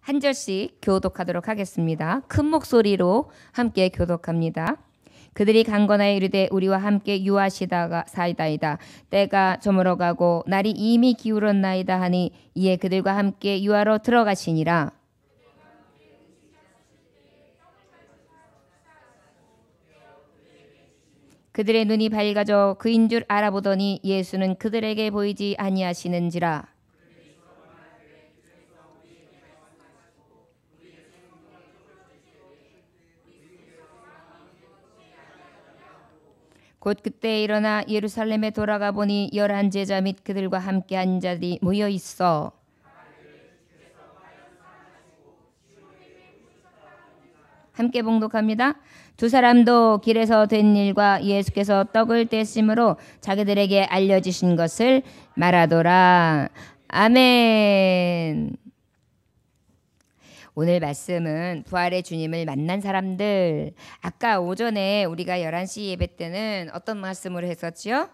한 절씩 교독하도록 하겠습니다. 큰 목소리로 함께 교독합니다. 그들이 강건하여 이르되 우리와 함께 유하시다가 사이다이다. 때가 저물어가고 날이 이미 기울었나이다 하니 이에 그들과 함께 유하로 들어가시니라. 그들의 눈이 밝아져 그인 줄 알아보더니 예수는 그들에게 보이지 아니하시는지라. 곧 그때 일어나 예루살렘에 돌아가 보니 11 제자 및 그들과 함께 한 자들이 모여 있어 함께 봉독합니다. 두 사람도 길에서 된 일과 예수께서 떡을 떼심으로 자기들에게 알려주신 것을 말하더라. 아멘. 오늘 말씀은 부활의 주님을 만난 사람들. 아까 오전에 우리가 11시 예배 때는 어떤 말씀을 했었지요?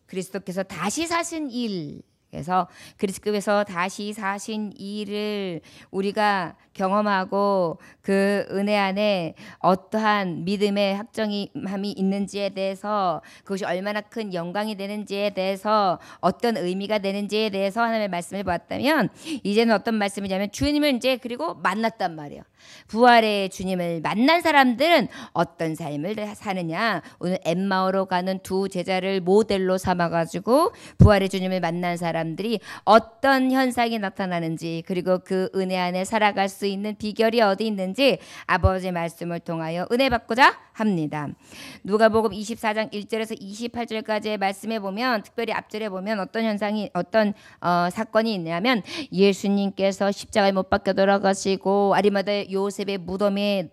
그리스도께서 다시 사신 일. 그래서 그리스도께서 다시 사신 일을 우리가 경험하고 그 은혜 안에 어떠한 믿음의 확정함이 있는지에 대해서, 그것이 얼마나 큰 영광이 되는지에 대해서, 어떤 의미가 되는지에 대해서 하나님의 말씀을 보았다면, 이제는 어떤 말씀이냐면 주님을 이제 그리고 만났단 말이에요. 부활의 주님을 만난 사람들은 어떤 삶을 사느냐. 오늘 엠마오로 가는 두 제자를 모델로 삼아가지고 부활의 주님을 만난 사람들이 어떤 현상이 나타나는지, 그리고 그 은혜 안에 살아갈 수 있는 비결이 어디 있는지 아버지의 말씀을 통하여 은혜 받고자 합니다. 누가복음 24장 1절에서 28절까지의 말씀에 보면, 특별히 앞절에 보면 어떤 사건이 있냐면, 예수님께서 십자가에 못 박혀 돌아가시고 아리마다 요셉의 무덤에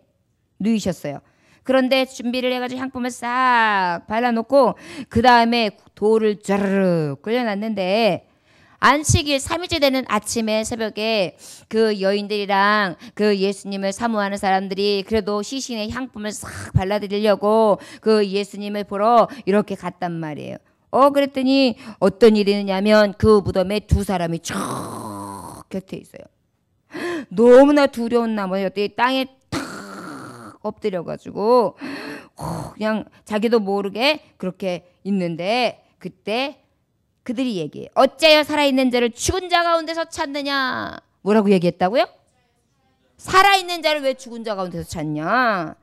누이셨어요. 그런데 준비를 해가지고 향품을 싹 발라놓고 그 다음에 돌을 쫘르륵 끌려놨는데, 안식일 3일째 되는 아침에 새벽에 그 여인들이랑 그 예수님을 사모하는 사람들이 그래도 시신의 향품을 싹 발라드리려고 그 예수님을 보러 이렇게 갔단 말이에요. 그랬더니 어떤 일이 있느냐면 그 무덤에 두 사람이 쭉 곁에 있어요. 너무나 두려운 나머지 땅에 탁 엎드려가지고 그냥 자기도 모르게 그렇게 있는데, 그때 그들이 얘기해요. 어째여 살아있는 자를 죽은 자 가운데서 찾느냐. 뭐라고 얘기했다고요? 살아있는 자를 왜 죽은 자 가운데서 찾냐.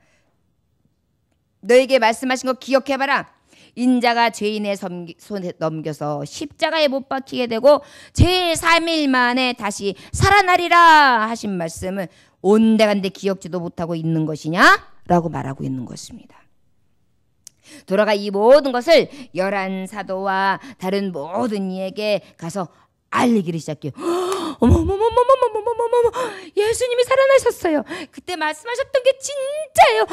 너에게 말씀하신 거 기억해봐라. 인자가 죄인의 손에 넘겨서 십자가에 못 박히게 되고 제3일 만에 다시 살아나리라 하신 말씀을 온데간데 기억지도 못하고 있는 것이냐? 라고 말하고 있는 것입니다. 돌아가 이 모든 것을 11 사도와 다른 모든 이에게 가서 알리기를 시작해요. 어머머머머머머머머머머, 예수님이 살아나셨어요. 그때 말씀하셨던 게 진짜예요.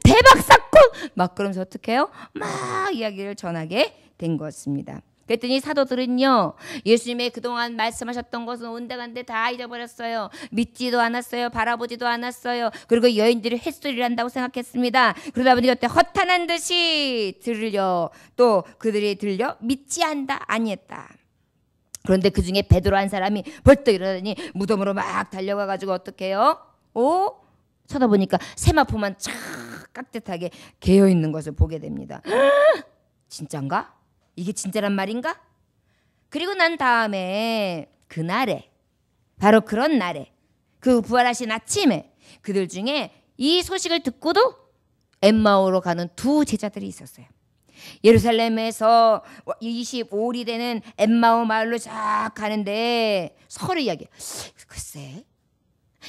대박 사건. 막 그러면서 어떻게 해요? 막 이야기를 전하게 된 것입니다. 그랬더니 사도들은요, 예수님의 그동안 말씀하셨던 것은 온데간데 다 잊어버렸어요. 믿지도 않았어요. 바라보지도 않았어요. 그리고 여인들이 햇소리를 한다고 생각했습니다. 그러다 보니 그때 허탄한 듯이 들려, 또 그들이 들려 믿지 않다 아니했다. 그런데 그 중에 베드로 한 사람이 벌떡 일어나더니 무덤으로 막 달려가가지고 어떻게 해요? 쳐다보니까 세마포만 쫙 깍듯하게 개어있는 것을 보게 됩니다. 진짠가? 이게 진짜란 말인가? 그리고 난 다음에 그날에, 바로 그런 날에, 그 부활하신 아침에 그들 중에 이 소식을 듣고도 엠마오로 가는 두 제자들이 있었어요. 예루살렘에서 25일이 되는 엠마오 마을로 쫙 가는데 서로 이야기해. 글쎄,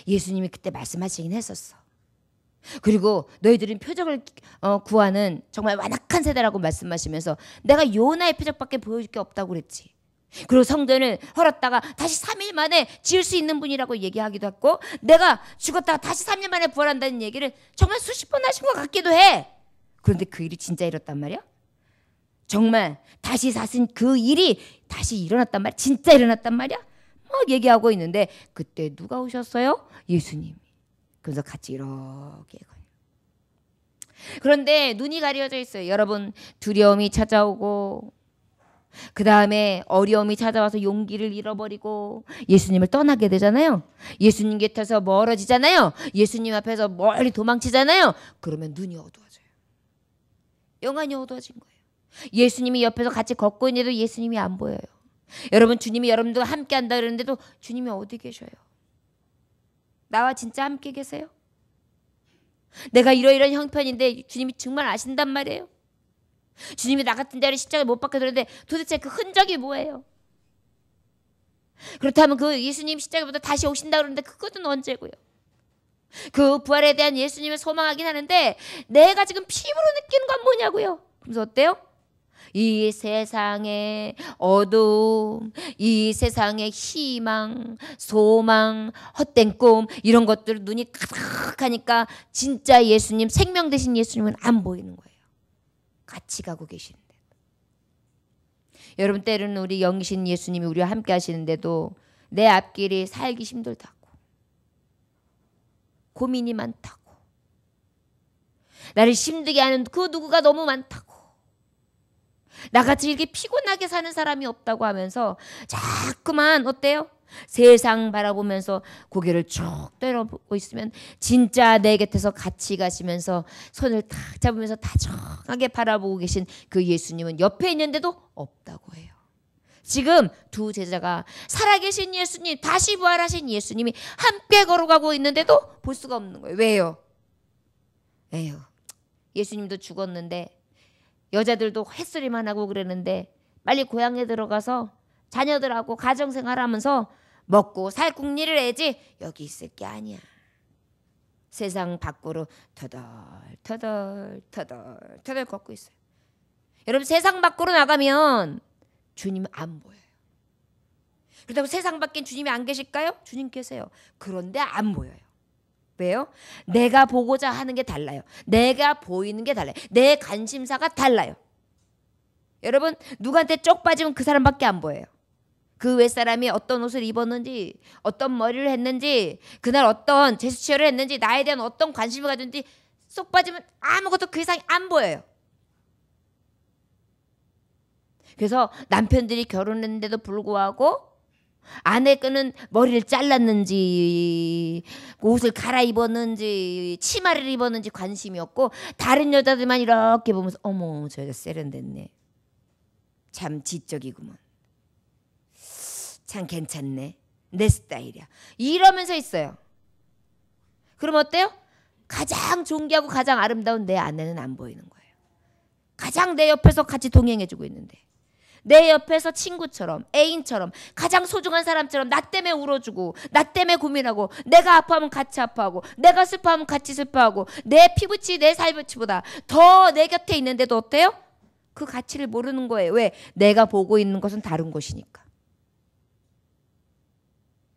예수님이 그때 말씀하시긴 했었어. 그리고 너희들은 표적을 구하는 정말 완악한 세대라고 말씀하시면서 내가 요나의 표적밖에 보여줄 게 없다고 그랬지. 그리고 성전을 헐었다가 다시 3일 만에 지을 수 있는 분이라고 얘기하기도 했고, 내가 죽었다가 다시 3일 만에 부활한다는 얘기를 정말 수십 번 하신 것 같기도 해. 그런데 그 일이 진짜 일어났단 말이야? 정말 다시 사신 그 일이 다시 일어났단 말이야? 진짜 일어났단 말이야? 막 얘기하고 있는데 그때 누가 오셨어요? 예수님이. 그래서 같이 이렇게. 그런데 눈이 가려져 있어요. 여러분, 두려움이 찾아오고 그 다음에 어려움이 찾아와서 용기를 잃어버리고 예수님을 떠나게 되잖아요. 예수님 곁에서 멀어지잖아요. 예수님 앞에서 멀리 도망치잖아요. 그러면 눈이 어두워져요. 영안이 어두워진 거예요. 예수님이 옆에서 같이 걷고 있는데도 예수님이 안 보여요. 여러분, 주님이 여러분들과 함께 한다 그러는데도 주님이 어디 계셔요? 나와 진짜 함께 계세요? 내가 이러이러한 형편인데 주님이 정말 아신단 말이에요. 주님이 나 같은 자를 십자가에 못 박혀 들었는데 도대체 그 흔적이 뭐예요? 그렇다면 그 예수님 십자가보다 다시 오신다 그러는데 그것은 언제고요? 그 부활에 대한 예수님을 소망하긴 하는데 내가 지금 피부로 느끼는 건 뭐냐고요? 그래서 어때요? 이 세상의 어두움, 이 세상의 희망, 소망, 헛된 꿈 이런 것들 눈이 가득하니까 진짜 예수님, 생명 되신 예수님은 안 보이는 거예요. 같이 가고 계시는데. 여러분, 때로는 우리 영이신 예수님이 우리와 함께 하시는데도 내 앞길이 살기 힘들다고, 고민이 많다고, 나를 힘들게 하는 그 누구가 너무 많다고, 나같이 이렇게 피곤하게 사는 사람이 없다고 하면서 자꾸만 어때요? 세상 바라보면서 고개를 쭉 때려보고 있으면 진짜 내 곁에서 같이 가시면서 손을 탁 잡으면서 다정하게 바라보고 계신 그 예수님은 옆에 있는데도 없다고 해요. 지금 두 제자가 살아계신 예수님, 다시 부활하신 예수님이 함께 걸어가고 있는데도 볼 수가 없는 거예요. 왜요? 왜요? 예수님도 죽었는데 여자들도 햇소리만 하고 그러는데 빨리 고향에 들어가서 자녀들하고 가정생활하면서 먹고 살 궁리를 해야지 여기 있을 게 아니야. 세상 밖으로 터덜 걷고 있어요. 여러분, 세상 밖으로 나가면 주님 안 보여요. 그렇다고 세상 밖엔 주님이 안 계실까요? 주님 계세요. 그런데 안 보여요. 왜요? 내가 보고자 하는 게 달라요. 내가 보이는 게 달라요. 내 관심사가 달라요. 여러분, 누구한테 쪽 빠지면 그 사람밖에 안 보여요. 그 윗사람이 어떤 옷을 입었는지, 어떤 머리를 했는지, 그날 어떤 제스처를 했는지, 나에 대한 어떤 관심을 가졌는지 쏙 빠지면 아무것도 그 이상이 안 보여요. 그래서 남편들이 결혼했는데도 불구하고 아내는 머리를 잘랐는지, 옷을 갈아입었는지, 치마를 입었는지 관심이 없고 다른 여자들만 이렇게 보면서 어머, 저 여자 세련됐네, 참 지적이구먼, 참 괜찮네, 내 스타일이야, 이러면서 있어요. 그럼 어때요? 가장 존귀하고 가장 아름다운 내 아내는 안 보이는 거예요. 가장 내 옆에서 같이 동행해주고 있는데, 내 옆에서 친구처럼, 애인처럼, 가장 소중한 사람처럼 나 때문에 울어주고, 나 때문에 고민하고, 내가 아파하면 같이 아파하고, 내가 슬퍼하면 같이 슬퍼하고, 내 피부치, 내 살부치보다 더 내 곁에 있는데도 어때요? 그 가치를 모르는 거예요. 왜? 내가 보고 있는 것은 다른 것이니까.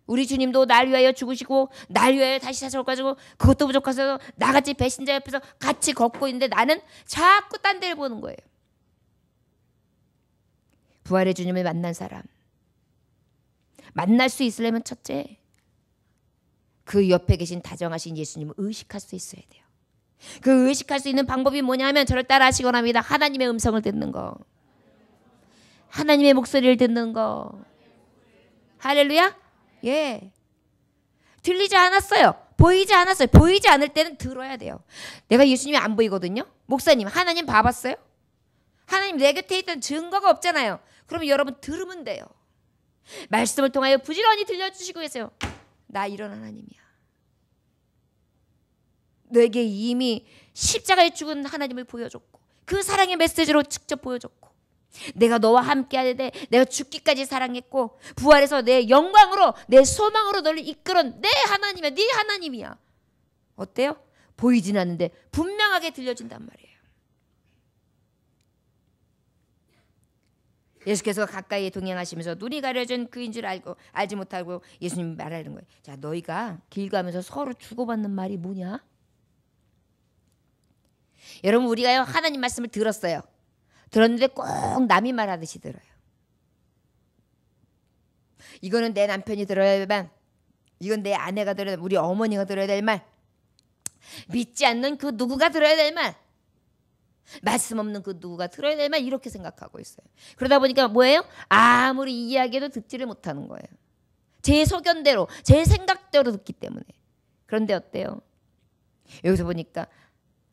우리 주님도 날 위하여 죽으시고 날 위하여 다시 사셔가지고 그것도 부족해서 나같이 배신자 옆에서 같이 걷고 있는데 나는 자꾸 딴 데를 보는 거예요. 부활의 주님을 만난 사람, 만날 수 있으려면 첫째, 그 옆에 계신 다정하신 예수님을 의식할 수 있어야 돼요. 그 의식할 수 있는 방법이 뭐냐면 저를 따라 하시기 원합니다. 하나님의 음성을 듣는 거, 하나님의 목소리를 듣는 거. 할렐루야. 예, 들리지 않았어요. 보이지 않았어요. 보이지 않을 때는 들어야 돼요. 내가 예수님이 안 보이거든요. 목사님, 하나님 봐봤어요? 하나님 내 곁에 있던 증거가 없잖아요. 그러면 여러분 들으면 돼요. 말씀을 통하여 부지런히 들려주시고 계세요. 나 이런 하나님이야. 내게 이미 십자가에 죽은 하나님을 보여줬고 그 사랑의 메시지로 직접 보여줬고, 내가 너와 함께 하는데 내가 죽기까지 사랑했고 부활해서 내 영광으로, 내 소망으로 너를 이끌은 내 하나님이야. 네 하나님이야. 어때요? 보이진 않는데 분명하게 들려진단 말이에요. 예수께서 가까이 동행하시면서 눈이 가려진 그인 줄 알지 못하고 예수님이 말하는 거예요. 자, 너희가 길 가면서 서로 주고받는 말이 뭐냐? 여러분, 우리가요 하나님 말씀을 들었어요. 들었는데 꼭 남이 말하듯이 들어요. 이거는 내 남편이 들어야 될 말, 이건 내 아내가 들어야 될 말, 우리 어머니가 들어야 될 말, 믿지 않는 그 누구가 들어야 될 말, 말씀 없는 그 누구가 들어야 되만 이렇게 생각하고 있어요. 그러다 보니까 뭐예요? 아무리 이야기해도 듣지를 못하는 거예요. 제 소견대로, 제 생각대로 듣기 때문에. 그런데 어때요? 여기서 보니까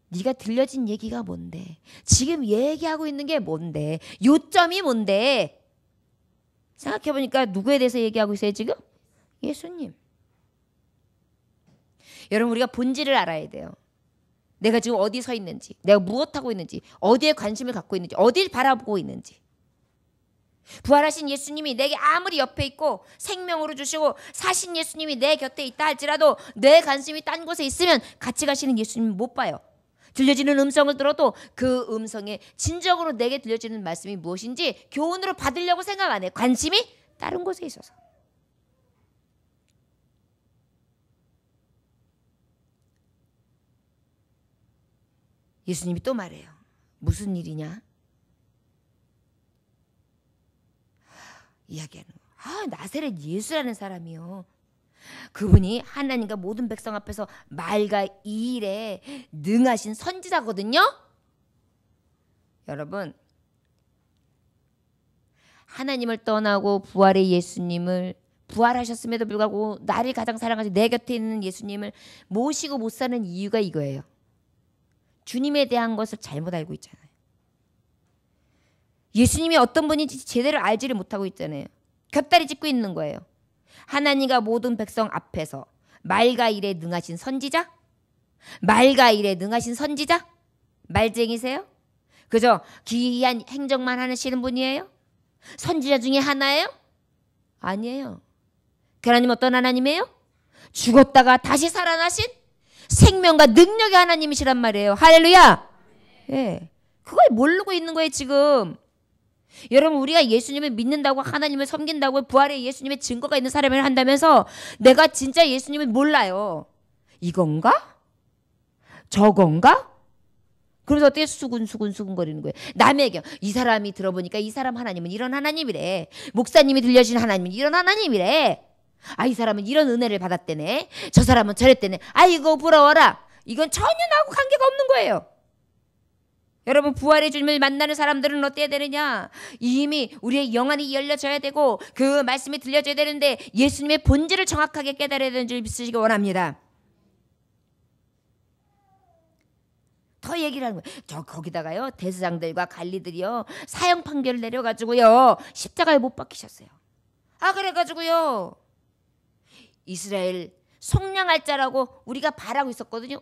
네가 들려진 얘기가 뭔데? 지금 얘기하고 있는 게 뭔데? 요점이 뭔데? 생각해보니까 누구에 대해서 얘기하고 있어요 지금? 예수님. 여러분 우리가 본질을 알아야 돼요. 내가 지금 어디 서 있는지, 내가 무엇하고 있는지, 어디에 관심을 갖고 있는지, 어디를 바라보고 있는지. 부활하신 예수님이 내게 아무리 옆에 있고 생명으로 주시고 사신 예수님이 내 곁에 있다 할지라도 내 관심이 딴 곳에 있으면 같이 가시는 예수님 못 봐요. 들려지는 음성을 들어도 그 음성에 진정으로 내게 들려지는 말씀이 무엇인지 교훈으로 받으려고 생각 안 해요. 관심이 다른 곳에 있어서. 예수님이 또 말해요. 무슨 일이냐? 이야기하는 나사렛 예수라는 사람이요. 그분이 하나님과 모든 백성 앞에서 말과 이 일에 능하신 선지자거든요. 여러분 하나님을 떠나고 부활의 예수님을 부활하셨음에도 불구하고 나를 가장 사랑하신 내 곁에 있는 예수님을 모시고 못 사는 이유가 이거예요. 주님에 대한 것을 잘못 알고 있잖아요. 예수님이 어떤 분인지 제대로 알지를 못하고 있잖아요. 곁다리 짚고 있는 거예요. 하나님과 모든 백성 앞에서 말과 일에 능하신 선지자? 말과 일에 능하신 선지자? 말쟁이세요? 그저 기이한 행정만 하시는 분이에요? 선지자 중에 하나예요? 아니에요. 그 하나님 어떤 하나님이에요? 죽었다가 다시 살아나신 생명과 능력의 하나님이시란 말이에요. 할렐루야. 예, 그걸 모르고 있는 거예요 지금. 여러분 우리가 예수님을 믿는다고 하나님을 섬긴다고 부활의 예수님의 증거가 있는 사람을 한다면서 내가 진짜 예수님을 몰라요. 이건가? 저건가? 그래서 어떻게 수근수근거리는 거예요. 남에게 이 사람이 들어보니까 이 사람 하나님은 이런 하나님이래. 목사님이 들려주신 하나님은 이런 하나님이래. 이 사람은 이런 은혜를 받았대네. 저 사람은 저랬대네. 아이고 부러워라. 이건 전혀 나하고 관계가 없는 거예요. 여러분 부활의 주님을 만나는 사람들은 어때야 되느냐? 이미 우리의 영안이 열려져야 되고 그 말씀이 들려져야 되는데 예수님의 본질을 정확하게 깨달아야 되는 줄 믿으시기 원합니다. 더 얘기를 하는 거예요. 저 거기다가요 대제사장들과 관리들이요 사형 판결을 내려가지고요 십자가에 못 박히셨어요. 그래가지고요 이스라엘 속량할 자라고 우리가 바라고 있었거든요.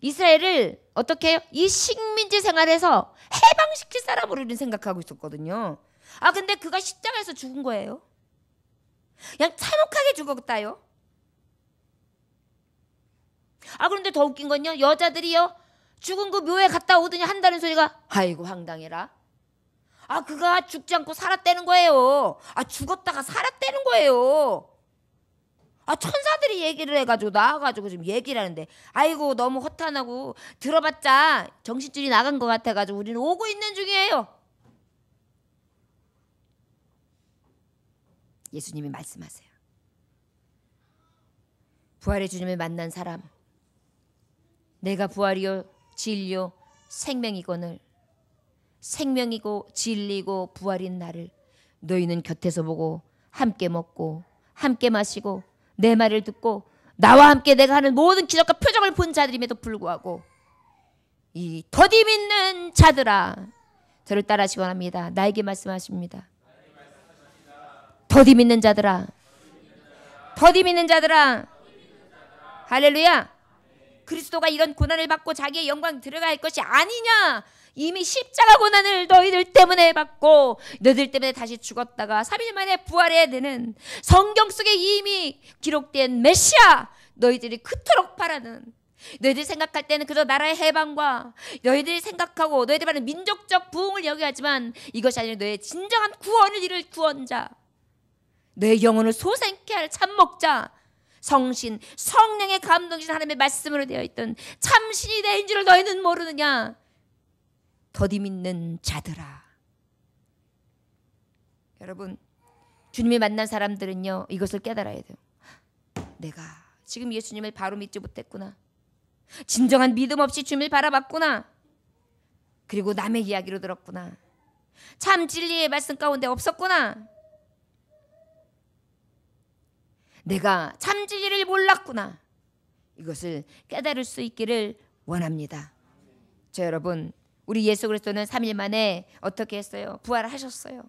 이스라엘을 어떻게 해요? 이 식민지 생활에서 해방시킬 사람으로 우리는 생각하고 있었거든요. 근데 그가 십자가에서 죽은 거예요. 그냥 잔혹하게 죽었다요. 그런데 더 웃긴 건요. 여자들이요 죽은 그 묘에 갔다 오더니 한다는 소리가 아이고 황당해라. 그가 죽지 않고 살았다는 거예요. 죽었다가 살았다는 거예요. 천사들이 얘기를 해가지고 나와가지고 지금 얘기를 하는데 아이고 너무 허탄하고 들어봤자 정신줄이 나간 것 같아가지고 우리는 오고 있는 중이에요. 예수님이 말씀하세요. 부활의 주님을 만난 사람 내가 부활이요 진리요 생명이거늘 생명이고 진리고 부활인 나를 너희는 곁에서 보고 함께 먹고 함께 마시고 내 말을 듣고 나와 함께 내가 하는 모든 기적과 표적을 본 자들임에도 불구하고 이 더디 믿는 자들아 저를 따라하시기 원합니다. 나에게 말씀하십니다. 더디 믿는 자들아 더디 믿는 자들아 할렐루야. 그리스도가 이런 고난을 받고 자기의 영광 들어갈 것이 아니냐. 이미 십자가 고난을 너희들 때문에 받고 너희들 때문에 다시 죽었다가 3일 만에 부활해야 되는 성경 속에 이미 기록된 메시아 너희들이 그토록 바라는 너희들이 생각할 때는 그저 나라의 해방과 너희들이 생각하고 너희들이 바라는 민족적 부흥을 여겨하지만 이것이 아니라 너의 진정한 구원을 이룰 구원자 너의 영혼을 소생케 할 참목자 성신 성령의 감동이신 하나님의 말씀으로 되어 있던 참신이 내인 줄을 너희는 모르느냐. 더디 믿는 자들아. 여러분 주님을 만난 사람들은요 이것을 깨달아야 돼요. 내가 지금 예수님을 바로 믿지 못했구나. 진정한 믿음 없이 주님을 바라봤구나. 그리고 남의 이야기로 들었구나. 참 진리의 말씀 가운데 없었구나. 내가 참 진리를 몰랐구나. 이것을 깨달을 수 있기를 원합니다. 자, 여러분, 우리 예수 그리스도는 3일 만에 어떻게 했어요? 부활하셨어요.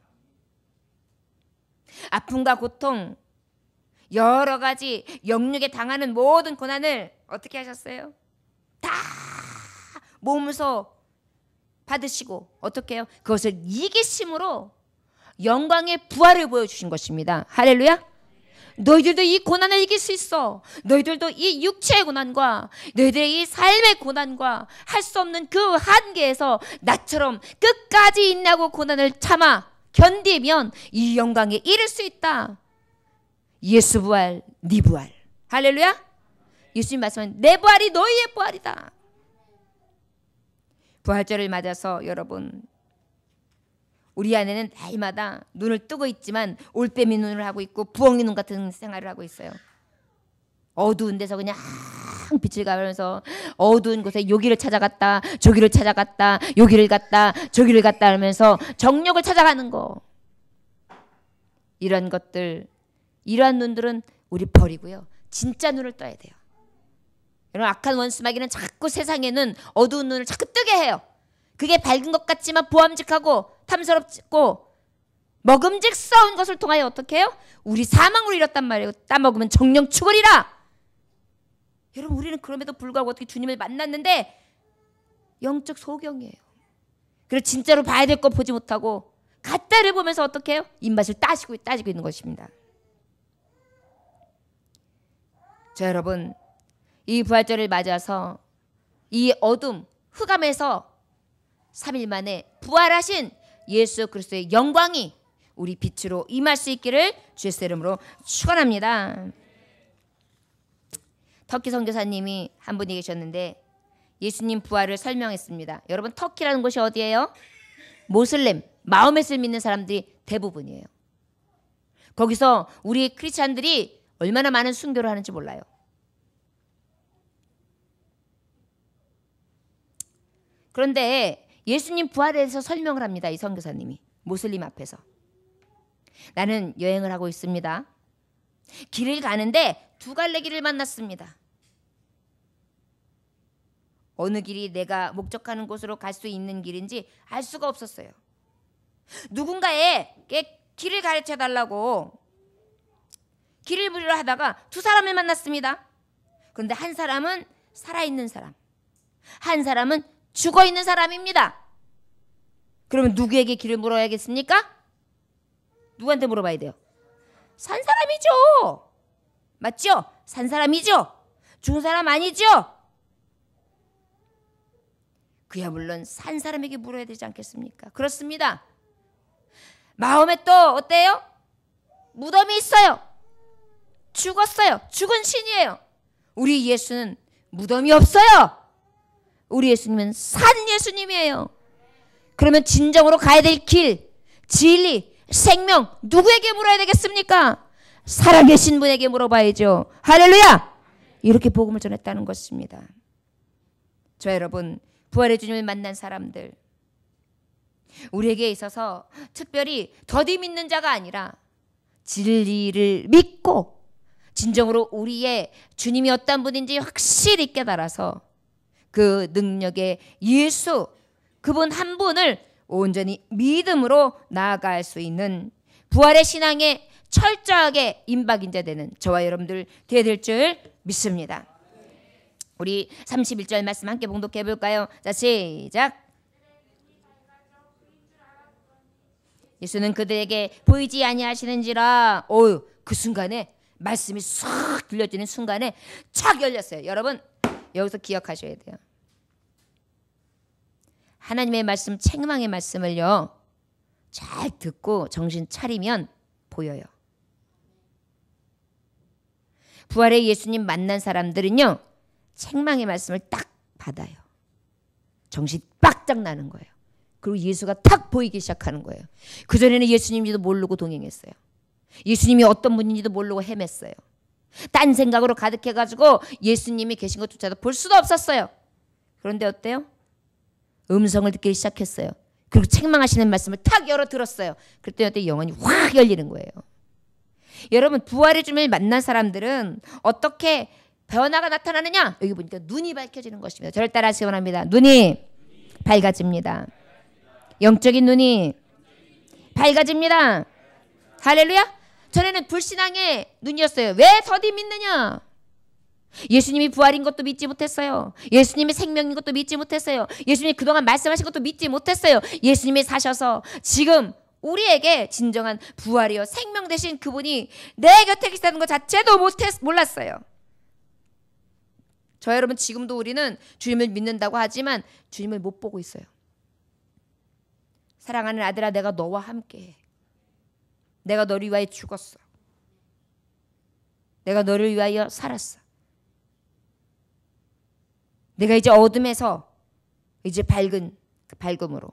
아픔과 고통, 여러 가지 영육에 당하는 모든 고난을 어떻게 하셨어요? 다 몸소 받으시고 어떻게 해요? 그것을 이기심으로 영광의 부활을 보여주신 것입니다. 할렐루야. 너희들도 이 고난을 이길 수 있어. 너희들도 이 육체의 고난과 너희들의 이 삶의 고난과 할 수 없는 그 한계에서 나처럼 끝까지 인내하고 고난을 참아 견디면 이 영광에 이를 수 있다. 예수 부활, 네 부활. 할렐루야. 예수님 말씀은 내 부활이 너희의 부활이다. 부활절을 맞아서 여러분, 우리 안에는 날마다 눈을 뜨고 있지만 올빼미 눈을 하고 있고 부엉이 눈 같은 생활을 하고 있어요. 어두운 데서 그냥 빛을 가면서 어두운 곳에 여기를 찾아갔다 저기를 찾아갔다 여기를 갔다 저기를 갔다 하면서 정력을 찾아가는 거. 이런 것들, 이러한 눈들은 우리 버리고요. 진짜 눈을 떠야 돼요. 여러분, 악한 원수마귀는 자꾸 세상에는 어두운 눈을 자꾸 뜨게 해요. 그게 밝은 것 같지만 보암직하고 탐스럽고 먹음직스러운 것을 통하여 어떻게 해요? 우리 사망으로 이뤘단 말이에요. 따먹으면 정령 죽으리라. 여러분, 우리는 그럼에도 불구하고 어떻게 주님을 만났는데 영적 소경이에요. 그래서 진짜로 봐야 될 거 보지 못하고 가짜를 보면서 어떻게 해요? 입맛을 따지고 있는 것입니다. 자, 여러분, 이 부활절을 맞아서 이 어둠, 흑암에서 3일 만에 부활하신 예수 그리스도의 영광이 우리 빛으로 임할 수 있기를 주의 이름으로 축원합니다. 터키 선교사님이 한 분이 계셨는데 예수님 부활을 설명했습니다. 여러분, 터키라는 곳이 어디예요? 모슬렘, 마호멧을 믿는 사람들이 대부분이에요. 거기서 우리 크리스찬들이 얼마나 많은 순교를 하는지 몰라요. 그런데 예수님 부활에 대해서 설명을 합니다. 이 선교사님이 모슬림 앞에서. 나는 여행을 하고 있습니다. 길을 가는데 두 갈래 길을 만났습니다. 어느 길이 내가 목적하는 곳으로 갈 수 있는 길인지 알 수가 없었어요. 누군가에게 길을 가르쳐 달라고 길을 물으려 하다가 두 사람을 만났습니다. 그런데 한 사람은 살아있는 사람, 한 사람은 죽어있는 사람입니다. 그러면 누구에게 길을 물어야겠습니까? 누구한테 물어봐야 돼요? 산 사람이죠. 맞죠? 산 사람이죠. 죽은 사람 아니죠? 그야 물론 산 사람에게 물어야 되지 않겠습니까? 그렇습니다. 마음에 또 어때요? 무덤이 있어요. 죽었어요. 죽은 신이에요. 우리 예수는 무덤이 없어요. 우리 예수님은 산 예수님이에요. 그러면 진정으로 가야 될 길, 진리, 생명 누구에게 물어야 되겠습니까? 살아계신 분에게 물어봐야죠. 할렐루야! 이렇게 복음을 전했다는 것입니다. 저 여러분, 부활의 주님을 만난 사람들, 우리에게 있어서 특별히 더디 믿는 자가 아니라 진리를 믿고 진정으로 우리의 주님이 어떤 분인지 확실히 깨달아서 그 능력의 예수, 그분 한 분을 온전히 믿음으로 나아갈 수 있는 부활의 신앙에 철저하게 임박인자 되는 저와 여러분들 되어야 될 줄 믿습니다. 우리 31절 말씀 함께 봉독해 볼까요? 자, 시작. 예수는 그들에게 보이지 아니하시는지라. 그 순간에 말씀이 싹 들려지는 순간에 착 열렸어요. 여러분, 여기서 기억하셔야 돼요. 하나님의 말씀, 책망의 말씀을요, 잘 듣고 정신 차리면 보여요. 부활의 예수님 만난 사람들은요, 책망의 말씀을 딱 받아요. 정신 빡짝 나는 거예요. 그리고 예수가 탁 보이기 시작하는 거예요. 그전에는 예수님인지도 모르고 동행했어요. 예수님이 어떤 분인지도 모르고 헤맸어요. 딴 생각으로 가득해가지고 예수님이 계신 것조차도 볼 수도 없었어요. 그런데 어때요? 음성을 듣기 시작했어요. 그리고 책망하시는 말씀을 탁 열어 들었어요. 그랬더니 영혼이 확 열리는 거예요. 여러분, 부활의 주님을 만난 사람들은 어떻게 변화가 나타나느냐? 여기 보니까 눈이 밝혀지는 것입니다. 저를 따라하시기 원합니다. 눈이 밝아집니다. 영적인 눈이 밝아집니다. 할렐루야. 전에는 불신앙의 눈이었어요. 왜 더디 믿느냐? 예수님이 부활인 것도 믿지 못했어요. 예수님이 생명인 것도 믿지 못했어요. 예수님이 그동안 말씀하신 것도 믿지 못했어요. 예수님이 사셔서 지금 우리에게 진정한 부활이요 생명 되신 그분이 내 곁에 계시다는 것 자체도 몰랐어요. 저 여러분, 지금도 우리는 주님을 믿는다고 하지만 주님을 못 보고 있어요. 사랑하는 아들아, 내가 너와 함께해. 내가 너를 위하여 죽었어. 내가 너를 위하여 살았어. 내가 이제 어둠에서 이제 밝음으로,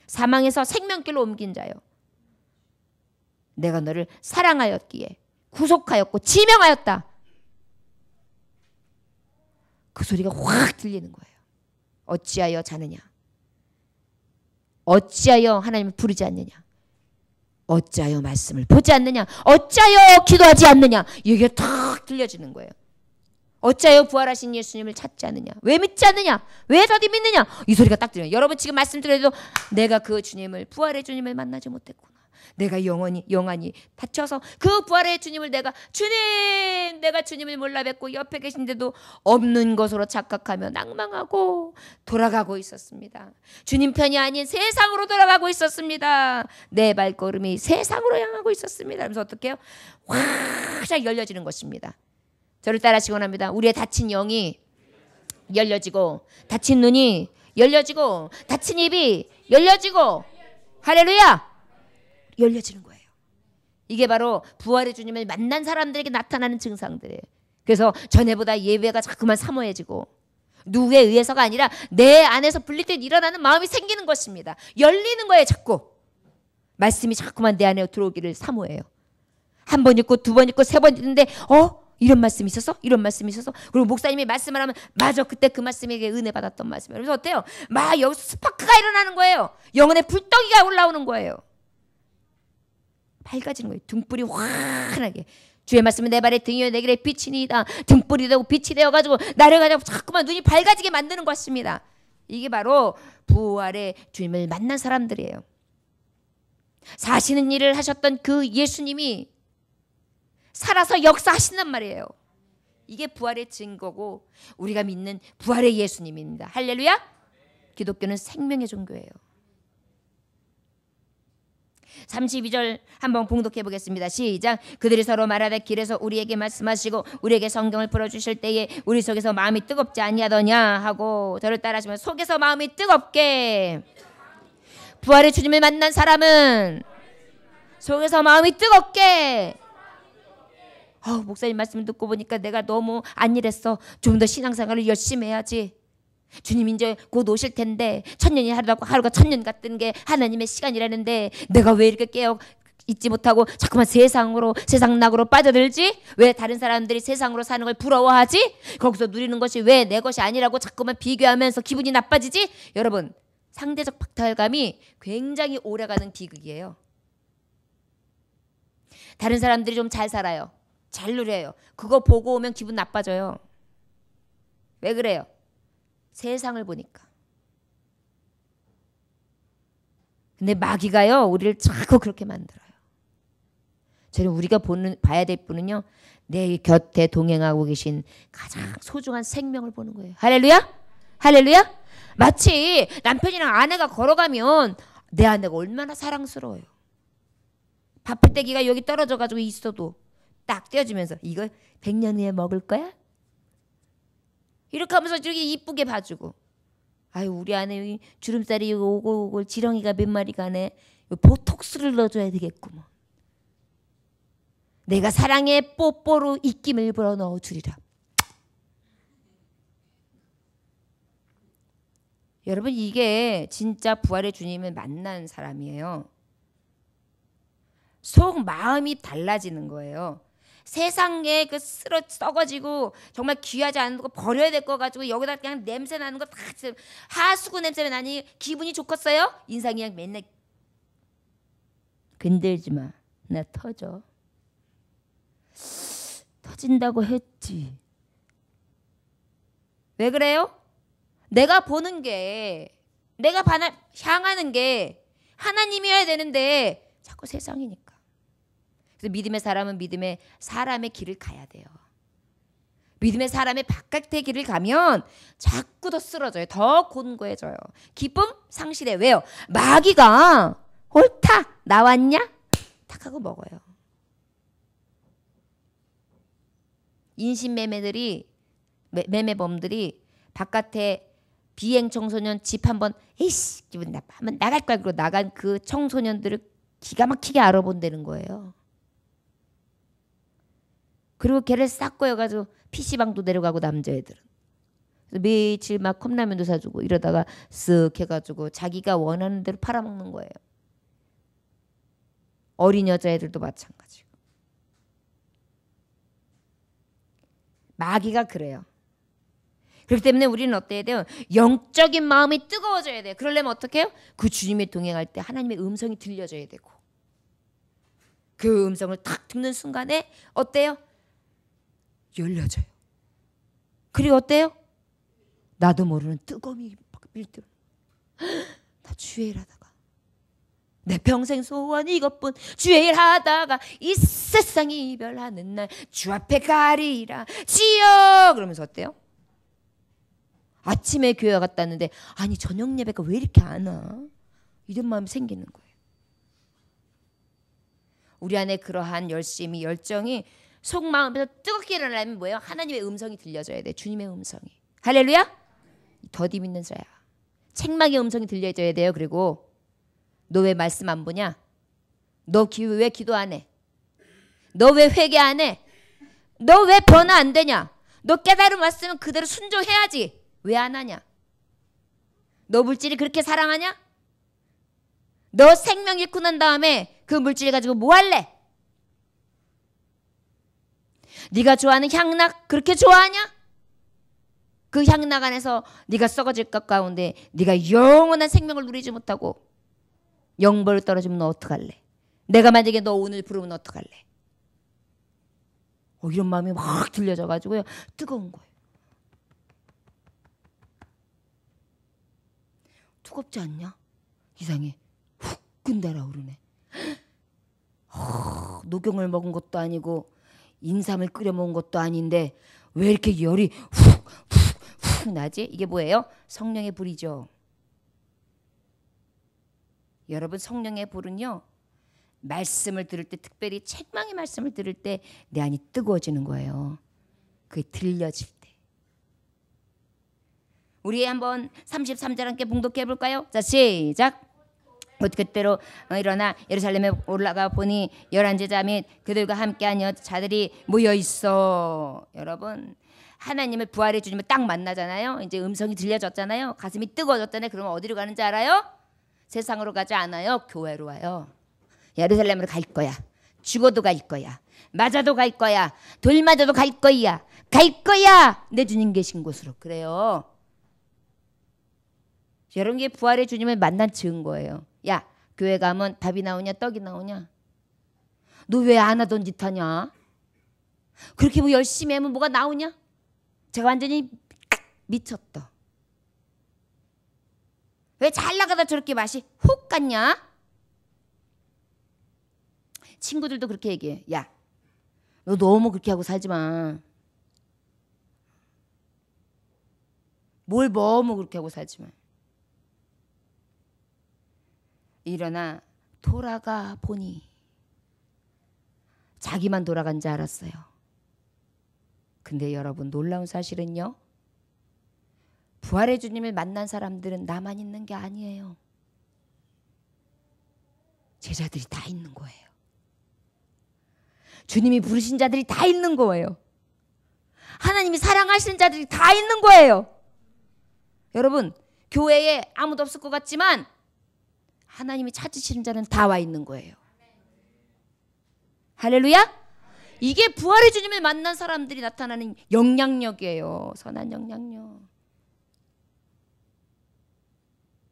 사망에서 생명길로 옮긴 자요, 내가 너를 사랑하였기에 구속하였고 지명하였다. 그 소리가 확 들리는 거예요. 어찌하여 자느냐? 어찌하여 하나님을 부르지 않느냐? 어찌하여 말씀을 보지 않느냐? 어찌하여 기도하지 않느냐? 이게 탁 들려지는 거예요. 어찌하여 부활하신 예수님을 찾지 않느냐? 왜 믿지 않느냐? 왜 더디 믿느냐? 이 소리가 딱 들려요. 여러분, 지금 말씀 드려도 내가 그 주님을, 부활의 주님을 만나지 못했구나. 내가 영원히 다쳐서 그 부활의 주님을 내가 주님을 몰라 뵙고 옆에 계신데도 없는 것으로 착각하며 낭망하고 돌아가고 있었습니다. 주님 편이 아닌 세상으로 돌아가고 있었습니다. 내 발걸음이 세상으로 향하고 있었습니다. 그래서 어떻게 해요? 확 열려지는 것입니다. 저를 따라하시기 원합니다. 우리의 다친 영이 열려지고, 다친 눈이 열려지고, 다친 입이 열려지고, 할렐루야! 열려지는 거예요. 이게 바로 부활의 주님을 만난 사람들에게 나타나는 증상들이에요. 그래서 전에보다 예배가 자꾸만 사모해지고, 누구에 의해서가 아니라 내 안에서 분리된 일어나는 마음이 생기는 것입니다. 열리는 거예요. 자꾸 말씀이 자꾸만 내 안에 들어오기를 사모해요. 한 번 읽고 두 번 읽고 세 번 읽는데 이런 말씀이 있었어? 이런 말씀이 있었어? 그리고 목사님이 말씀을 하면 맞아, 그때 그 말씀에게 은혜 받았던 말씀이에요. 그래서 어때요? 막 여기서 스파크가 일어나는 거예요. 영혼의 불덩이가 올라오는 거예요. 밝아지는 거예요. 등불이 환하게. 주의 말씀은 내 발의 등이요 내 길의 빛이니이다. 등불이 되고 빛이 되어가지고 나를 가지고 자꾸만 눈이 밝아지게 만드는 것입니다. 이게 바로 부활의 주님을 만난 사람들이에요. 사시는 일을 하셨던 그 예수님이 살아서 역사하신단 말이에요. 이게 부활의 증거고 우리가 믿는 부활의 예수님입니다. 할렐루야. 기독교는 생명의 종교예요. 32절 한번 봉독해 보겠습니다. 시작. 그들이 서로 말하되 길에서 우리에게 말씀하시고 우리에게 성경을 풀어주실 때에 우리 속에서 마음이 뜨겁지 아니하더냐 하고, 저를 따라하시면 속에서 마음이 뜨겁게. 부활의 주님을 만난 사람은 속에서 마음이 뜨겁게. 목사님 말씀 듣고 보니까 내가 너무 안일했어. 좀 더 신앙생활을 열심히 해야지. 주님 이제 곧 오실 텐데 천년이 하루가 천년 같은 게 하나님의 시간이라는데 내가 왜 이렇게 깨어 있지 못하고 자꾸만 세상 낙으로 빠져들지? 왜 다른 사람들이 세상으로 사는 걸 부러워하지? 거기서 누리는 것이 왜 내 것이 아니라고 자꾸만 비교하면서 기분이 나빠지지? 여러분, 상대적 박탈감이 굉장히 오래가는 비극이에요. 다른 사람들이 좀 잘 살아요. 잘 누려요. 그거 보고 오면 기분 나빠져요. 왜 그래요? 세상을 보니까. 근데 마귀가요, 우리를 자꾸 그렇게 만들어요. 저는 우리가 봐야 될 분은요, 내 곁에 동행하고 계신 가장 소중한 생명을 보는 거예요. 할렐루야? 할렐루야? 마치 남편이랑 아내가 걸어가면 내 아내가 얼마나 사랑스러워요. 밥풀떼기가 여기 떨어져가지고 있어도 딱 떼어주면서 이거 100년 후에 먹을 거야? 이렇게 하면서 이렇게 이쁘게 봐주고, 아유 우리 아내 주름살이 오고 지렁이가 몇 마리가 네, 보톡스를 넣어줘야 되겠구먼. 내가 사랑의 뽀뽀로 입김을 불어 넣어주리라. 여러분, 이게 진짜 부활의 주님을 만난 사람이에요. 속 마음이 달라지는 거예요. 세상에 그 썩어지고 정말 귀하지 않은 거 버려야 될 거 가지고 여기다 그냥 냄새 나는 거 다 하수구 냄새 나니 기분이 좋겠어요? 인상이 그냥 맨날 건들지 마. 나 터져. 터진다고 했지. 왜 그래요? 내가 보는 게, 내가 향하는 게 하나님이어야 되는데 자꾸 세상이니까. 그래서 믿음의 사람은 믿음의 사람의 길을 가야 돼요. 믿음의 사람의 바깥의 길을 가면 자꾸 더 쓰러져요. 더 곤고해져요. 기쁨 상실해. 왜요? 마귀가 옳다 나왔냐? 탁 하고 먹어요. 인신매매들이 매매범들이 바깥에 비행 청소년 집 한번 에이씨 기분 나빠 한번 나갈 거야 그러고 나간 그 청소년들을 기가 막히게 알아본다는 거예요. 그리고 걔를 싹 꼬여가지고 PC방도 데려가고 남자애들은 그래서 며칠 막 컵라면도 사주고 이러다가 쓱 해가지고 자기가 원하는 대로 팔아먹는 거예요. 어린 여자애들도 마찬가지고. 마귀가 그래요. 그렇기 때문에 우리는 어때야 돼요? 영적인 마음이 뜨거워져야 돼요. 그러려면 어떻게 해요? 그 주님의 동행할 때 하나님의 음성이 들려져야 되고 그 음성을 탁 듣는 순간에 어때요? 열려져요. 그리고 어때요? 나도 모르는 뜨거움이 막 밀들. 나 주의 일하다가 내 평생 소원 이것뿐 주의 일하다가 이 세상이 이별하는 날 주 앞에 가리라 지어 그러면서 어때요? 아침에 교회 갔다는데 아니 저녁 예배가 왜 이렇게 안 와? 이런 마음이 생기는 거예요. 우리 안에 그러한 열심이 열정이 속마음에서 뜨겁게 일어나면 뭐예요? 하나님의 음성이 들려져야 돼. 주님의 음성이. 할렐루야. 더디 믿는 자야. 책망의 음성이 들려져야 돼요. 그리고 너 왜 말씀 안 보냐? 너 왜 기도 안 해? 너 왜 회개 안 해? 너 왜 변화 안 되냐? 너 깨달음 왔으면 그대로 순종해야지. 왜 안 하냐? 너 물질이 그렇게 사랑하냐? 너 생명 잃고 난 다음에 그 물질 가지고 뭐 할래? 네가 좋아하는 향락 그렇게 좋아하냐? 그 향락 안에서 네가 썩어질 것 가운데 네가 영원한 생명을 누리지 못하고 영벌을 떨어지면 너 어떡할래? 내가 만약에 너 오늘 부르면 어떡할래? 이런 마음이 막 들려져가지고요. 뜨거운 거예요. 뜨겁지 않냐? 이상해. 훅 끈달아 오르네. 녹용을 먹은 것도 아니고 인삼을 끓여 먹은 것도 아닌데 왜 이렇게 열이 훅 나지? 이게 뭐예요? 성령의 불이죠. 여러분 성령의 불은요. 말씀을 들을 때 특별히 책망의 말씀을 들을 때 내 안이 뜨거워지는 거예요. 그게 들려질 때. 우리 한번 33절 함께 봉독해 볼까요? 자 시작. 그때로 일어나 예루살렘에 올라가 보니 11제자 및 그들과 함께한 여자들이 모여 있어. 여러분 하나님을 부활의 주님을 딱 만나잖아요. 이제 음성이 들려졌잖아요. 가슴이 뜨거워졌잖아요. 그러면 어디로 가는지 알아요? 세상으로 가지 않아요. 교회로 와요. 예루살렘으로 갈 거야. 죽어도 갈 거야. 맞아도 갈 거야. 돌 맞아도 갈 거야. 갈 거야. 내 주님 계신 곳으로. 그래요. 여러분 게 부활의 주님을 만난 증거예요. 야 교회 가면 밥이 나오냐 떡이 나오냐? 너 왜 안 하던 짓 하냐? 그렇게 뭐 열심히 하면 뭐가 나오냐? 제가 완전히 미쳤다. 왜 잘 나가다 저렇게 맛이 훅 갔냐? 친구들도 그렇게 얘기해. 야 너 너무 그렇게 하고 살지 마. 뭘 너무 그렇게 하고 살지 마. 일어나 돌아가 보니 자기만 돌아간 줄 알았어요. 근데 여러분 놀라운 사실은요. 부활의 주님을 만난 사람들은 나만 있는 게 아니에요. 제자들이 다 있는 거예요. 주님이 부르신 자들이 다 있는 거예요. 하나님이 사랑하시는 자들이 다 있는 거예요. 여러분 교회에 아무도 없을 것 같지만 하나님이 찾으시는 자는 다 와 있는 거예요. 할렐루야. 이게 부활의 주님을 만난 사람들이 나타나는 영향력이에요. 선한 영향력.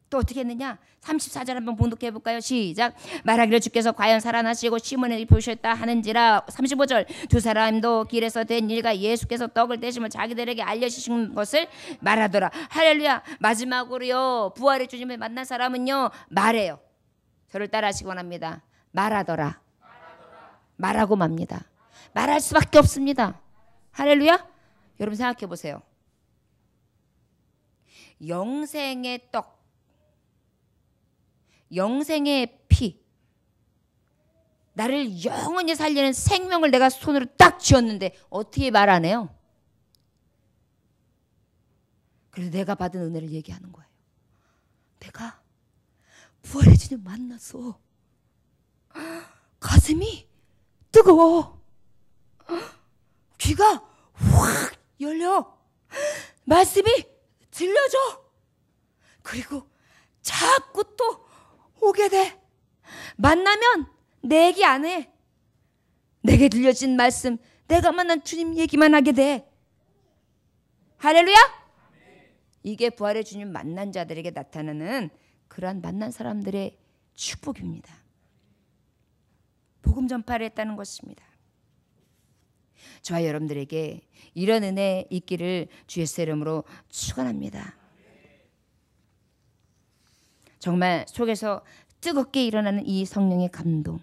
또 어떻게 했느냐? 34절 한번 봉독해 볼까요? 시작. 말하기를 주께서 과연 살아나시고 시몬에게 보셨다 하는지라. 35절. 두 사람도 길에서 된 일과 예수께서 떡을 떼심을 자기들에게 알려주신 것을 말하더라. 할렐루야. 마지막으로요, 부활의 주님을 만난 사람은요, 말해요. 저를 따라하시기 원합니다. 말하더라. 말하고 맙니다. 말할 수밖에 없습니다. 할렐루야. 여러분 생각해 보세요. 영생의 떡, 영생의 피, 나를 영원히 살리는 생명을 내가 손으로 딱 쥐었는데 어떻게 말 안 해요? 그래서 내가 받은 은혜를 얘기하는 거예요. 내가 부활의 주님 만났어. 가슴이 뜨거워. 귀가 확 열려. 말씀이 들려져. 그리고 자꾸 또 오게 돼. 만나면 내 얘기 안 해. 내게 들려진 말씀, 내가 만난 주님 얘기만 하게 돼. 할렐루야. 이게 부활의 주님 만난 자들에게 나타나는 그러한 만난 사람들의 축복입니다. 복음 전파를 했다는 것입니다. 저와 여러분들에게 이런 은혜 있기를 주 예수의 이름으로 축원합니다. 정말 속에서 뜨겁게 일어나는 이 성령의 감동.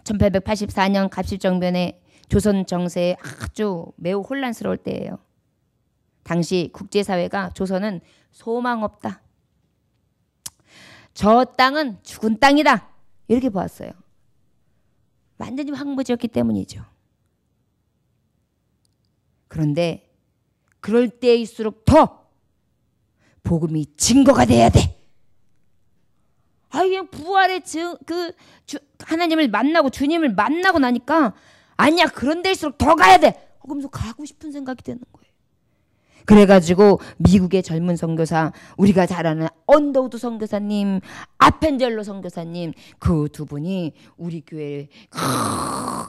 1884년 갑실정변의 조선 정세에 아주 매우 혼란스러울 때예요. 당시 국제사회가 조선은 소망 없다. 저 땅은 죽은 땅이다. 이렇게 보았어요. 완전히 황무지였기 때문이죠. 그런데 그럴 때일수록 더 복음이 증거가 돼야 돼. 그냥 부활의 하나님을 만나고 주님을 만나고 나니까 아니야, 그런 데일수록 더 가야 돼. 그러면서 가고 싶은 생각이 드는 거예요. 그래가지고 미국의 젊은 선교사, 우리가 잘 아는 언더우드 선교사님, 아펜젤로 선교사님, 그 두 분이 우리 교회에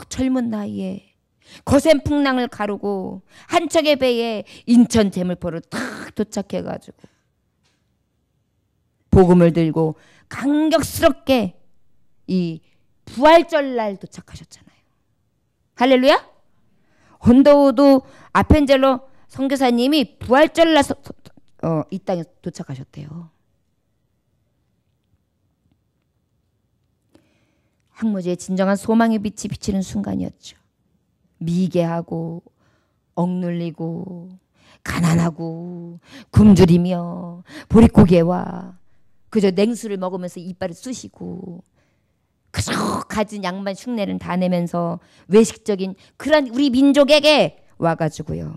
젊은 나이에 거센 풍랑을 가르고 한 척의 배에 인천 제물포를 탁 도착해가지고 복음을 들고 감격스럽게 이 부활절 날 도착하셨잖아요. 할렐루야. 언더우드 아펜젤로 선교사님이 부활절 날 이 땅에 도착하셨대요. 황무지의 진정한 소망의 빛이 비치는 순간이었죠. 미개하고 억눌리고 가난하고 굶주리며 보릿고개와 그저 냉수를 먹으면서 이빨을 쑤시고 그저 가진 양반 흉내를 다 내면서 외식적인 그런 우리 민족에게 와가지고요.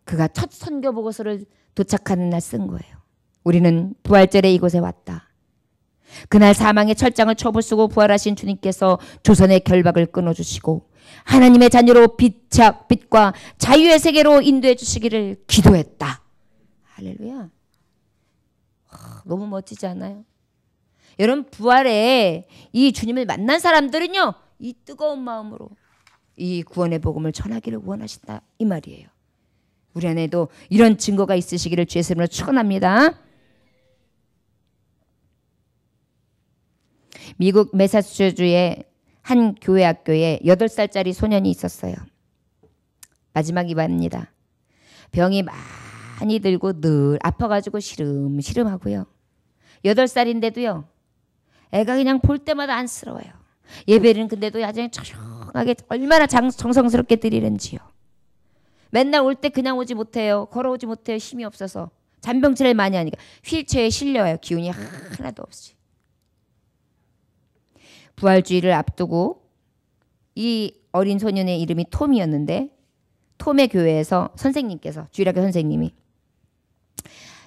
그가 첫 선교 보고서를 도착하는 날 쓴 거예요. 우리는 부활절에 이곳에 왔다. 그날 사망의 철장을 쳐부수고 부활하신 주님께서 조선의 결박을 끊어주시고 하나님의 자녀로 빛과 자유의 세계로 인도해 주시기를 기도했다. 할렐루야. 너무 멋지지 않아요? 여러분, 부활에 이 주님을 만난 사람들은요, 이 뜨거운 마음으로 이 구원의 복음을 전하기를 원하신다, 이 말이에요. 우리 안에도 이런 증거가 있으시기를 주의 이름으로 축원합니다. 미국 매사추세츠주의 한 교회 학교에 8살짜리 소년이 있었어요. 마지막 입안입니다. 병이 많이 들고 늘 아파가지고 시름시름하고요. 8살인데도요. 애가 그냥 볼 때마다 안쓰러워요. 예배는 근데도 아주 조용하게 얼마나 정성스럽게 드리는지요. 맨날 올 때 그냥 오지 못해요. 걸어오지 못해요. 힘이 없어서. 잔병치레를 많이 하니까 휠체어에 실려요. 기운이 하나도 없이. 부활주의를 앞두고 이 어린 소년의 이름이 톰이었는데 톰의 교회에서 선생님께서, 주일학교 선생님이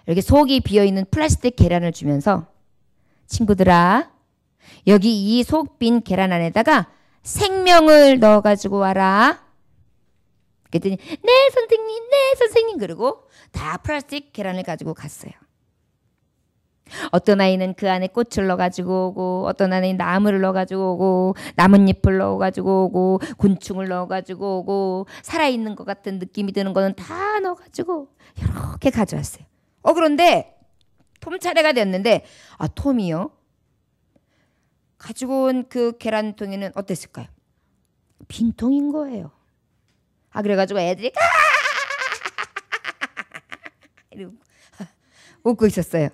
이렇게 속이 비어있는 플라스틱 계란을 주면서 친구들아, 여기 이 속 빈 계란 안에다가 생명을 넣어가지고 와라. 그랬더니 네 선생님, 네 선생님, 그러고 다 플라스틱 계란을 가지고 갔어요. 어떤 아이는 그 안에 꽃을 넣어가지고 오고, 어떤 아이는 나무를 넣어가지고 오고, 나뭇잎을 넣어가지고 오고, 곤충을 넣어가지고 오고, 살아있는 것 같은 느낌이 드는 거는 다 넣어가지고 이렇게 가져왔어요. 그런데 톰 차례가 됐는데, 톰이요? 가지고 온 그 계란통에는 어땠을까요? 빈통인 거예요. 그래가지고 애들이 이러고 웃고 있었어요.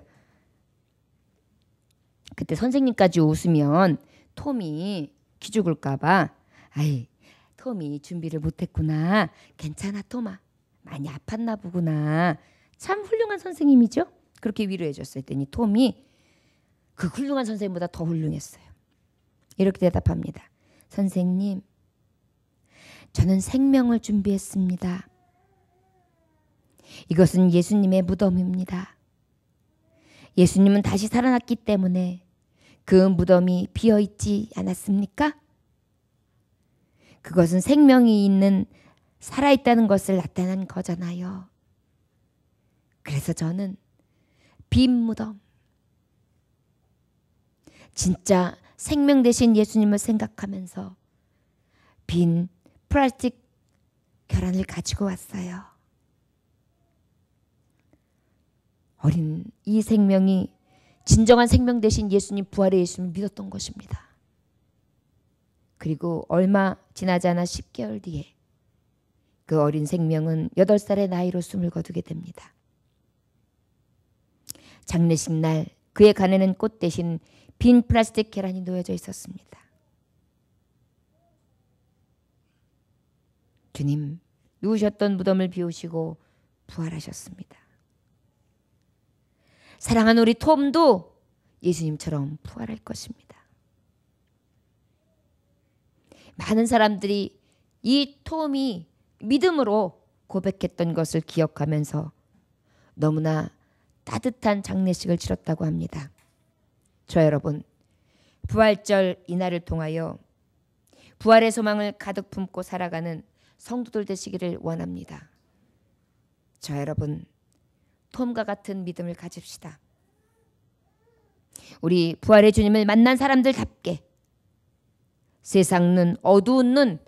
그때 선생님까지 웃으면 톰이 기죽을까봐, 톰이 준비를 못했구나. 괜찮아, 톰아. 많이 아팠나 보구나. 참 훌륭한 선생님이죠? 그렇게 위로해 줬어요. 했더니 톰이 그 훌륭한 선생님보다 더 훌륭했어요. 이렇게 대답합니다. 선생님, 저는 생명을 준비했습니다. 이것은 예수님의 무덤입니다. 예수님은 다시 살아났기 때문에 그 무덤이 비어있지 않았습니까? 그것은 생명이 있는, 살아있다는 것을 나타낸 거잖아요. 그래서 저는 빈 무덤, 진짜 생명 대신 예수님을 생각하면서 빈 플라스틱 계란을 가지고 왔어요. 어린 이 생명이 진정한 생명 대신 예수님, 부활의 예수님을 믿었던 것입니다. 그리고 얼마 지나지 않아 10개월 뒤에 그 어린 생명은 8살의 나이로 숨을 거두게 됩니다. 장례식 날 그의 간에는 꽃 대신 빈 플라스틱 계란이 놓여져 있었습니다. 주님, 누우셨던 무덤을 비우시고 부활하셨습니다. 사랑하는 우리 톰도 예수님처럼 부활할 것입니다. 많은 사람들이 이 톰이 믿음으로 고백했던 것을 기억하면서 너무나 따뜻한 장례식을 치렀다고 합니다. 저 여러분, 부활절 이날을 통하여 부활의 소망을 가득 품고 살아가는 성도들 되시기를 원합니다. 저 여러분, 톰과 같은 믿음을 가집시다. 우리 부활의 주님을 만난 사람들답게 세상 눈, 어두운 눈,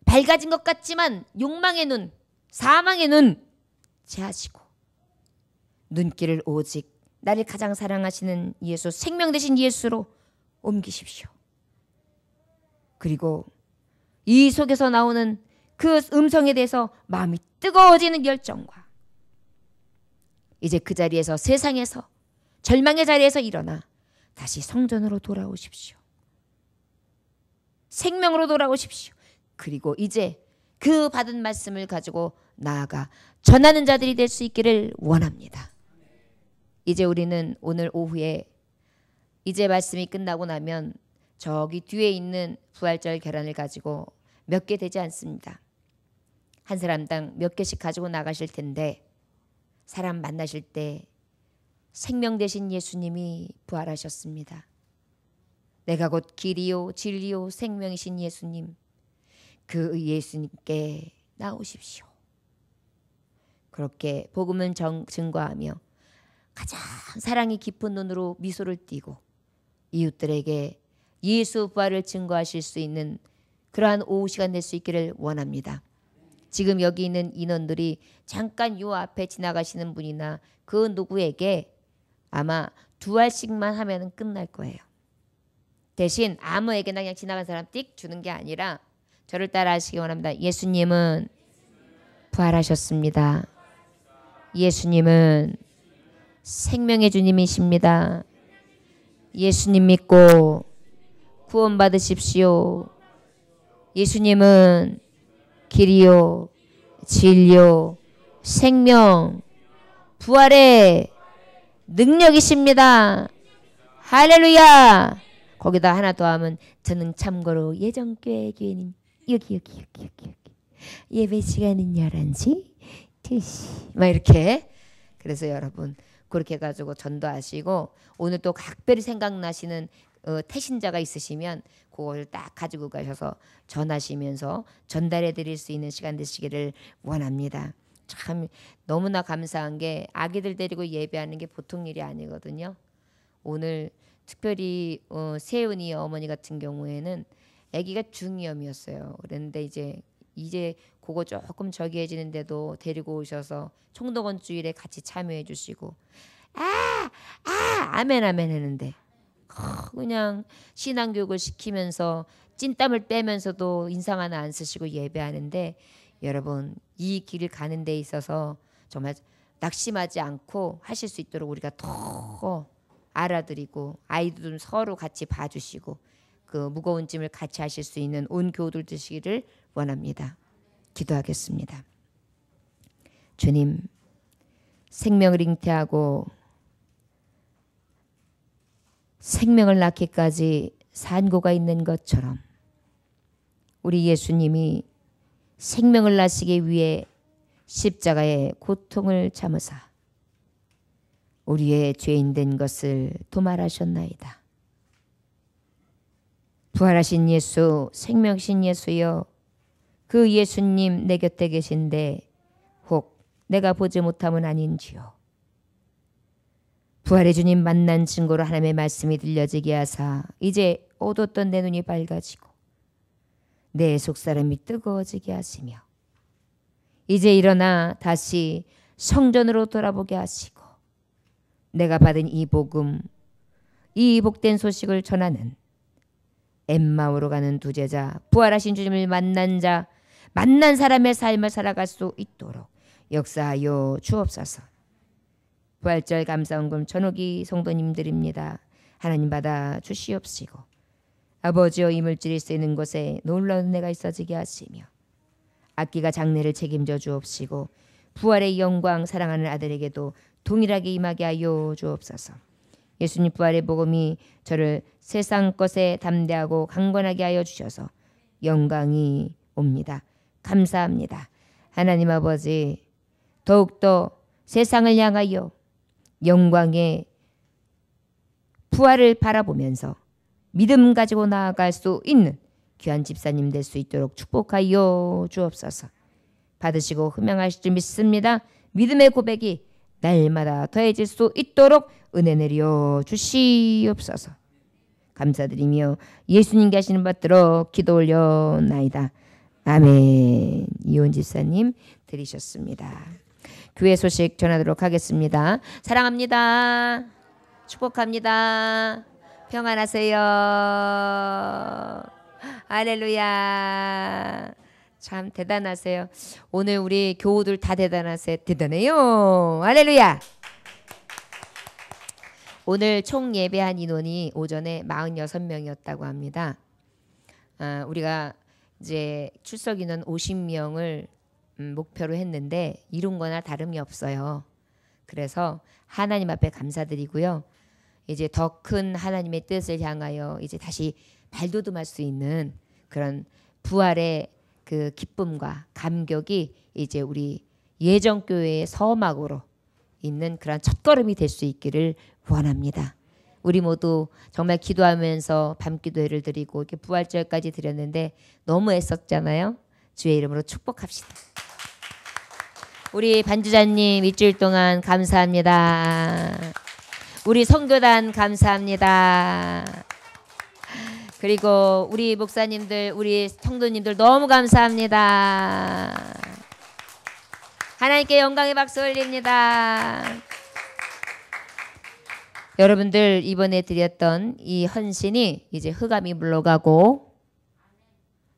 밝아진 것 같지만 욕망의 눈, 사망의 눈 제하시고 눈길을 오직 나를 가장 사랑하시는 예수, 생명 되신 예수로 옮기십시오. 그리고 이 속에서 나오는 그 음성에 대해서 마음이 뜨거워지는 열정과 이제 그 자리에서, 세상에서, 절망의 자리에서 일어나 다시 성전으로 돌아오십시오. 생명으로 돌아오십시오. 그리고 이제 그 받은 말씀을 가지고 나아가 전하는 자들이 될 수 있기를 원합니다. 이제 우리는 오늘 오후에 이제 말씀이 끝나고 나면 저기 뒤에 있는 부활절 계란을 가지고 몇 개 되지 않습니다. 한 사람당 몇 개씩 가지고 나가실 텐데 사람 만나실 때 생명 되신 예수님이 부활하셨습니다. 내가 곧 길이요 진리요 생명이신 예수님, 그 예수님께 나오십시오. 그렇게 복음을 증거하며 가장 사랑이 깊은 눈으로 미소를 띠고 이웃들에게 예수 부활을 증거하실 수 있는 그러한 오후 시간 될 수 있기를 원합니다. 지금 여기 있는 인원들이 잠깐 요 앞에 지나가시는 분이나 그 누구에게 아마 2알씩만 하면 끝날 거예요. 대신 아무에게나 그냥 지나간 사람 띡 주는 게 아니라 저를 따라 하시기 원합니다. 예수님은 부활하셨습니다. 예수님은 생명의 주님이십니다. 예수님 믿고 구원받으십시오. 예수님은 길이요 진리요 생명 부활의 능력이십니다. 할렐루야. 거기다 하나 더 하면 저는 참고로 예정교회 교회님 여기 예배 시간은 11시 2시 막 이렇게. 그래서 여러분 그렇게 해가지고 전도하시고 오늘 또 각별히 생각나시는 태신자가 있으시면 그걸 딱 가지고 가셔서 전하시면서 전달해 드릴 수 있는 시간 되시기를 원합니다. 참 너무나 감사한 게 아기들 데리고 예배하는 게 보통 일이 아니거든요. 오늘 특별히 세은이 어머니 같은 경우에는 아기가 중이염이었어요. 그런데 이제 그거 조금 저기해지는데도 데리고 오셔서 총동원 주일에 같이 참여해 주시고 아멘 아멘 했는데 그냥 신앙교육을 시키면서 찐땀을 빼면서도 인상 하나 안 쓰시고 예배하는데, 여러분 이 길을 가는 데 있어서 정말 낙심하지 않고 하실 수 있도록 우리가 더 알아드리고 아이들은 서로 같이 봐주시고 그 무거운 짐을 같이 하실 수 있는 온 교우들 되시기를 원합니다. 기도하겠습니다. 주님, 생명을 잉태하고 생명을 낳기까지 산고가 있는 것처럼 우리 예수님이 생명을 낳으시기 위해 십자가의 고통을 참으사 우리의 죄인된 것을 도말하셨나이다. 부활하신 예수, 생명신 예수여, 그 예수님 내 곁에 계신데 혹 내가 보지 못함은 아닌지요. 부활의 주님 만난 증거로 하나님의 말씀이 들려지게 하사 이제 어두웠던 내 눈이 밝아지고 내 속사람이 뜨거워지게 하시며 이제 일어나 다시 성전으로 돌아보게 하시고 내가 받은 이 복음, 이 복된 소식을 전하는 엠마오로 가는 두 제자, 부활하신 주님을 만난 자, 만난 사람의 삶을 살아갈 수 있도록 역사하여 주옵소서. 부활절 감사원금 전호기 성도님들입니다. 하나님 받아 주시옵시고 아버지여, 이물질이 쓰이는 곳에 놀라운 은혜가 있어지게 하시며 악기가 장례를 책임져 주옵시고 부활의 영광 사랑하는 아들에게도 동일하게 임하게 하여 주옵소서. 예수님 부활의 복음이 저를 세상 것에 담대하고 강건하게 하여 주셔서 영광이 옵니다. 감사합니다. 하나님 아버지, 더욱더 세상을 향하여 영광의 부활을 바라보면서 믿음 가지고 나아갈 수 있는 귀한 집사님 될 수 있도록 축복하여 주옵소서. 받으시고 흠양하실 줄 믿습니다. 믿음의 고백이 날마다 더해질 수 있도록 은혜 내려 주시옵소서. 감사드리며 예수님께 하시는 받들어 기도 올려나이다. 아멘. 이혼 집사님 들으셨습니다. 교회 소식 전하도록 하겠습니다. 사랑합니다. 축복합니다. 평안하세요. 할렐루야. 참 대단하세요. 오늘 우리 교우들 다 대단하세요. 대단해요. 할렐루야. 오늘 총 예배한 인원이 오전에 46명이었다고 합니다. 우리가 이제 출석 인원 50명을 목표로 했는데 이룬 거나 다름이 없어요. 그래서 하나님 앞에 감사드리고요. 이제 더 큰 하나님의 뜻을 향하여 이제 다시 발돋움할 수 있는 그런 부활의 그 기쁨과 감격이 이제 우리 예정교회의 서막으로 있는 그런 첫걸음이 될 수 있기를 원합니다. 우리 모두 정말 기도하면서 밤기도회를 드리고 이렇게 부활절까지 드렸는데 너무 애썼잖아요. 주의 이름으로 축복합시다. 우리 반주자님 일주일 동안 감사합니다. 우리 선교단 감사합니다. 그리고 우리 목사님들, 우리 성도님들 너무 감사합니다. 하나님께 영광의 박수 올립니다. 여러분들 이번에 드렸던 이 헌신이 이제 흑암이 물러가고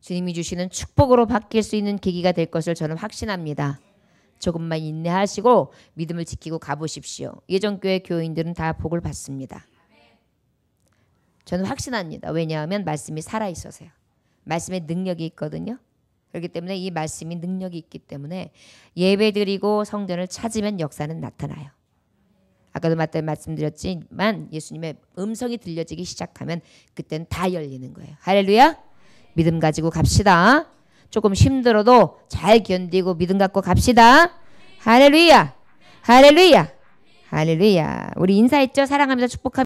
주님이 주시는 축복으로 바뀔 수 있는 계기가 될 것을 저는 확신합니다. 조금만 인내하시고 믿음을 지키고 가보십시오. 예정교회 교인들은 다 복을 받습니다. 저는 확신합니다. 왜냐하면 말씀이 살아있어서요. 말씀에 능력이 있거든요. 그렇기 때문에 이 말씀이 능력이 있기 때문에 예배드리고 성전을 찾으면 역사는 나타나요. 아까도 말씀드렸지만 예수님의 음성이 들려지기 시작하면 그때는 다 열리는 거예요. 할렐루야. 믿음 가지고 갑시다. 조금 힘들어도 잘 견디고 믿음 갖고 갑시다. 할렐루야. 할렐루야. 할렐루야. 우리 인사했죠? 사랑합니다. 축복합니다.